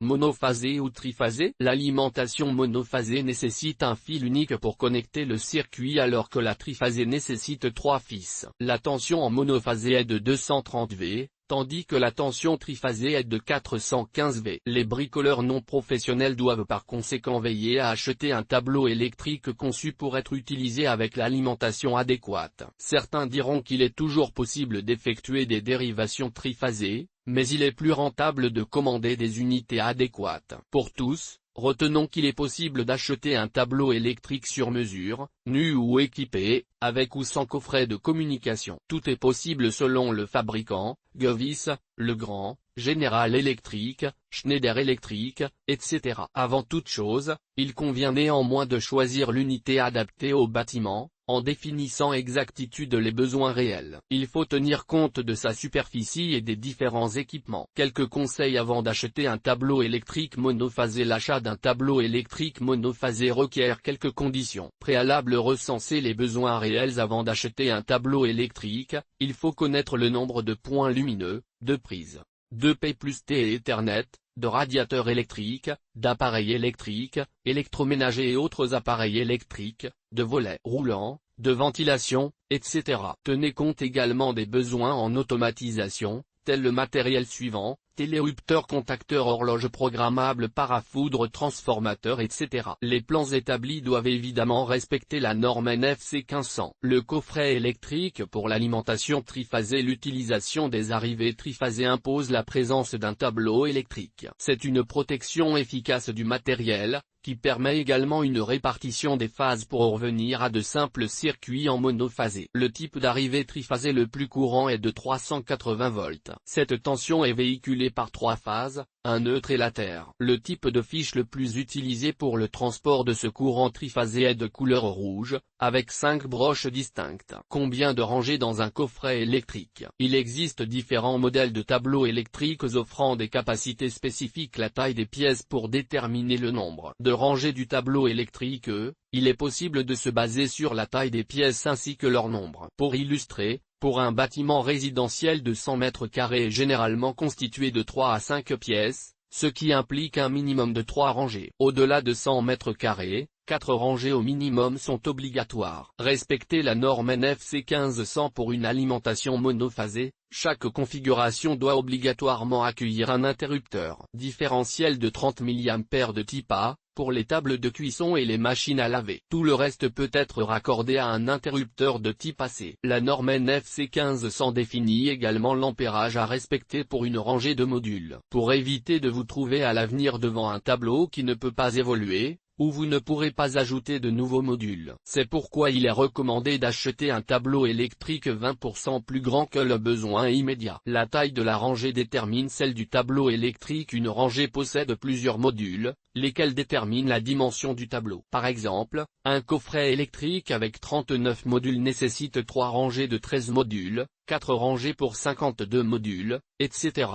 Monophasé ou triphasé? L'alimentation monophasée nécessite un fil unique pour connecter le circuit alors que la triphasée nécessite 3 fils. La tension en monophasé est de 230 V, tandis que la tension triphasée est de 415 V. Les bricoleurs non professionnels doivent par conséquent veiller à acheter un tableau électrique conçu pour être utilisé avec l'alimentation adéquate. Certains diront qu'il est toujours possible d'effectuer des dérivations triphasées, mais il est plus rentable de commander des unités adéquates. Pour tous, retenons qu'il est possible d'acheter un tableau électrique sur mesure, nu ou équipé, avec ou sans coffret de communication. Tout est possible selon le fabricant, Govis, Legrand, General Electric, Schneider Electric, etc. Avant toute chose, il convient néanmoins de choisir l'unité adaptée au bâtiment, en définissant exactitude les besoins réels. Il faut tenir compte de sa superficie et des différents équipements. Quelques conseils avant d'acheter un tableau électrique monophasé. L'achat d'un tableau électrique monophasé requiert quelques conditions préalables. Recenser les besoins réels avant d'acheter un tableau électrique. Il faut connaître le nombre de points lumineux, de prises, de P+T et Ethernet, de radiateurs électriques, d'appareils électriques, électroménagers et autres appareils électriques, de volets roulants, de ventilation, etc. Tenez compte également des besoins en automatisation, tel le matériel suivant: télérupteur, contacteur, horloge programmable, parafoudre, transformateur, etc. Les plans établis doivent évidemment respecter la norme NFC 1500. Le coffret électrique pour l'alimentation triphasée. L'utilisation des arrivées triphasées impose la présence d'un tableau électrique. C'est une protection efficace du matériel, qui permet également une répartition des phases pour revenir à de simples circuits en monophasé. Le type d'arrivée triphasée le plus courant est de 380 volts. Cette tension est véhiculée par 3 phases, un neutre et later. Le type de fiche le plus utilisé pour le transport de ce courant triphasé est de couleur rouge, avec 5 broches distinctes. Combien de rangées dans un coffret électrique? Il existe différents modèles de tableaux électriques offrant des capacités spécifiques. La taille des pièces pour déterminer le nombre de rangées du tableau électrique. Il est possible de se baser sur la taille des pièces ainsi que leur nombre. Pour illustrer, pour un bâtiment résidentiel de 100 mètres carrés est généralement constitué de 3 à 5 pièces, ce qui implique un minimum de 3 rangées. Au-delà de 100 mètres carrés, 4 rangées au minimum sont obligatoires. Respectez la norme NFC 1500 pour une alimentation monophasée. Chaque configuration doit obligatoirement accueillir un interrupteur différentiel de 30 mA de type A, pour les tables de cuisson et les machines à laver. Tout le reste peut être raccordé à un interrupteur de type AC. La norme NFC 1500 définit également l'ampérage à respecter pour une rangée de modules. Pour éviter de vous trouver à l'avenir devant un tableau qui ne peut pas évoluer, où vous ne pourrez pas ajouter de nouveaux modules. C'est pourquoi il est recommandé d'acheter un tableau électrique 20% plus grand que le besoin immédiat. La taille de la rangée détermine celle du tableau électrique. Une rangée possède plusieurs modules, lesquels déterminent la dimension du tableau. Par exemple, un coffret électrique avec 39 modules nécessite 3 rangées de 13 modules, 4 rangées pour 52 modules, etc.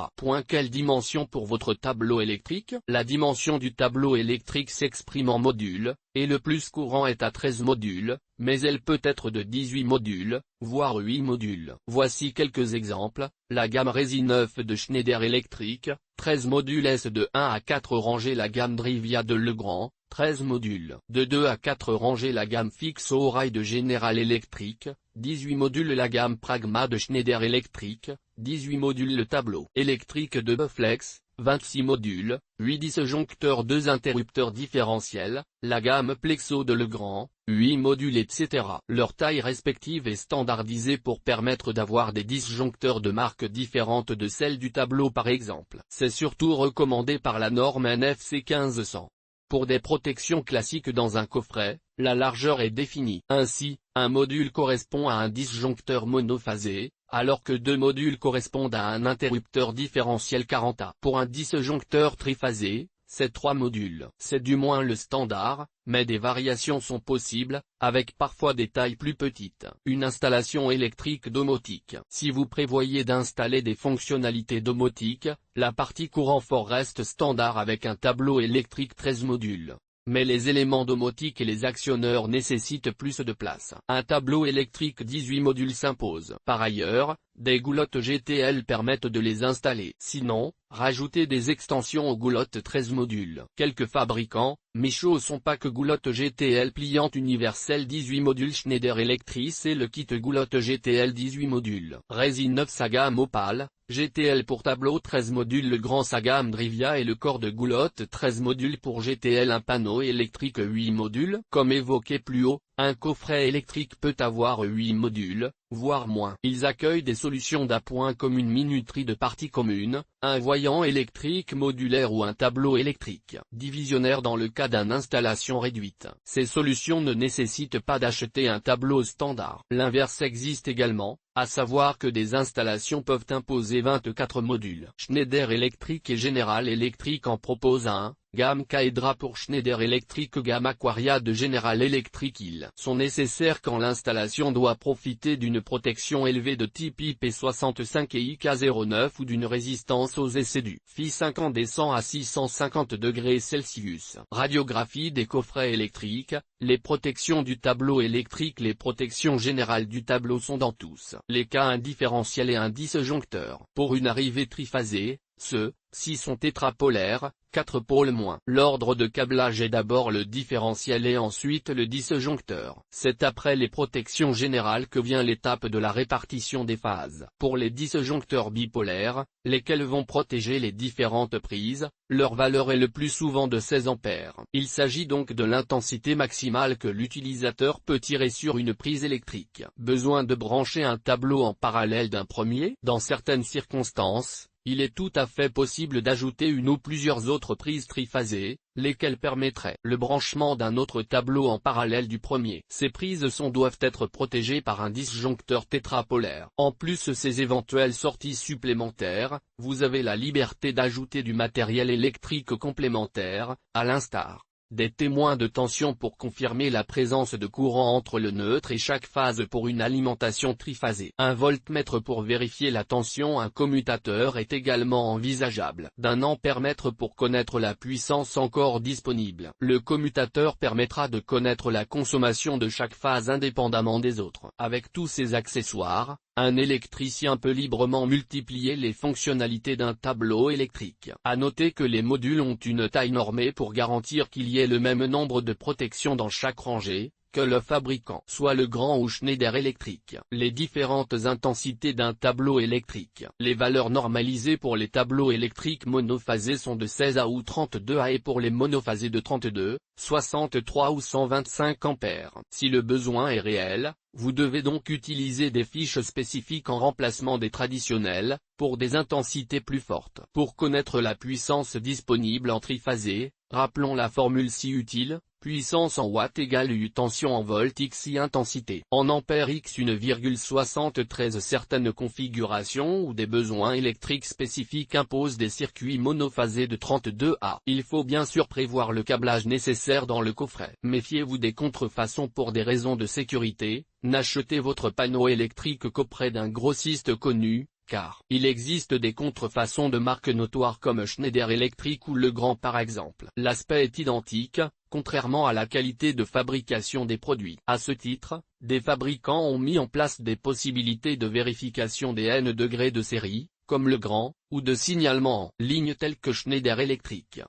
Quelle dimension pour votre tableau électrique? La dimension du tableau électrique s'exprime en modules, et le plus courant est à 13 modules, mais elle peut être de 18 modules, voire 8 modules. Voici quelques exemples: la gamme Resi 9 de Schneider Electric, 13 modules S de 1 à 4 rangées. La gamme Drivia de Legrand, 13 modules. De 2 à 4 rangées. La gamme Fixe au rail de General Electric, 18 modules. La gamme Pragma de Schneider Electric, 18 modules. Le tableau électrique de Buflex, 26 modules, 8 disjoncteurs, 2 interrupteurs différentiels. La gamme Plexo de Legrand, 8 modules, etc. Leur taille respective est standardisée pour permettre d'avoir des disjoncteurs de marques différentes de celles du tableau par exemple. C'est surtout recommandé par la norme NFC 1500. Pour des protections classiques dans un coffret, la largeur est définie. Ainsi, un module correspond à un disjoncteur monophasé, alors que 2 modules correspondent à un interrupteur différentiel 40A. Pour un disjoncteur triphasé, c'est 3 modules. C'est du moins le standard, mais des variations sont possibles, avec parfois des tailles plus petites. Une installation électrique domotique. Si vous prévoyez d'installer des fonctionnalités domotiques, la partie courant fort reste standard avec un tableau électrique 13 modules. Mais les éléments domotiques et les actionneurs nécessitent plus de place. Un tableau électrique 18 modules s'impose. Par ailleurs, Des goulottes GTL permettent de les installer. Sinon, rajoutez des extensions aux goulottes 13 modules. Quelques fabricants, Michaud son pack goulotte GTL pliante universelle 18 modules Schneider Electric et le kit goulotte GTL 18 modules. Résine 9 sa gamme Opal, GTL pour tableau 13 modules. Le grand sa gamme Drivia et le corps de goulotte 13 modules pour GTL. Un panneau électrique 8 modules. Comme évoqué plus haut, un coffret électrique peut avoir 8 modules, voire moins. Ils accueillent des solutions d'appoint comme une minuterie de parties communes, un voyant électrique modulaire ou un tableau électrique divisionnaire dans le cas d'une installation réduite. Ces solutions ne nécessitent pas d'acheter un tableau standard. L'inverse existe également, à savoir que des installations peuvent imposer 24 modules. Schneider Electric et General Electric en proposent un. Gamme Caedra pour Schneider Electric, gamme Aquaria de General Electric. Ils sont nécessaires quand l'installation doit profiter d'une protection élevée de type IP65 et IK09 ou d'une résistance aux essais du FI 5 descend à 650 degrés Celsius. Radiographie des coffrets électriques. Les protections du tableau électrique. Les protections générales du tableau sont dans tous les cas un différentiel et un disjoncteur. Pour une arrivée triphasée, ceux-ci sont tétrapolaires, 4 pôles moins. L'ordre de câblage est d'abord le différentiel et ensuite le disjoncteur. C'est après les protections générales que vient l'étape de la répartition des phases. Pour les disjoncteurs bipolaires, lesquels vont protéger les différentes prises, leur valeur est le plus souvent de 16 ampères. Il s'agit donc de l'intensité maximale que l'utilisateur peut tirer sur une prise électrique. Besoin de brancher un tableau en parallèle d'un premier? Dans certaines circonstances, il est tout à fait possible d'ajouter une ou plusieurs autres prises triphasées, lesquelles permettraient le branchement d'un autre tableau en parallèle du premier. Ces prises doivent être protégées par un disjoncteur tétrapolaire. En plus ces éventuelles sorties supplémentaires, vous avez la liberté d'ajouter du matériel électrique complémentaire, à l'instar des témoins de tension pour confirmer la présence de courant entre le neutre et chaque phase pour une alimentation triphasée. Un voltmètre pour vérifier la tension. Un commutateur est également envisageable. D'un ampèremètre pour connaître la puissance encore disponible. Le commutateur permettra de connaître la consommation de chaque phase indépendamment des autres. Avec tous ces accessoires, un électricien peut librement multiplier les fonctionnalités d'un tableau électrique. À noter que les modules ont une taille normée pour garantir qu'il y ait le même nombre de protections dans chaque rangée, que le fabricant soit le grand ou Schneider Electric. Les différentes intensités d'un tableau électrique. Les valeurs normalisées pour les tableaux électriques monophasés sont de 16 A ou 32 A et pour les monophasés de 32, 63 ou 125 ampères. Si le besoin est réel, vous devez donc utiliser des fiches spécifiques en remplacement des traditionnelles, pour des intensités plus fortes. Pour connaître la puissance disponible en triphasé, rappelons la formule si utile. Puissance en watts égale U tension en volts X I intensité. En ampères X 1,73. Certaines configurations ou des besoins électriques spécifiques imposent des circuits monophasés de 32 A. Il faut bien sûr prévoir le câblage nécessaire dans le coffret. Méfiez-vous des contrefaçons pour des raisons de sécurité. N'achetez votre panneau électrique qu'auprès d'un grossiste connu, car il existe des contrefaçons de marques notoires comme Schneider Electric ou Legrand par exemple. L'aspect est identique, contrairement à la qualité de fabrication des produits. À ce titre, des fabricants ont mis en place des possibilités de vérification des N degrés de série, comme Legrand, ou de signalement en ligne tels que Schneider Electric.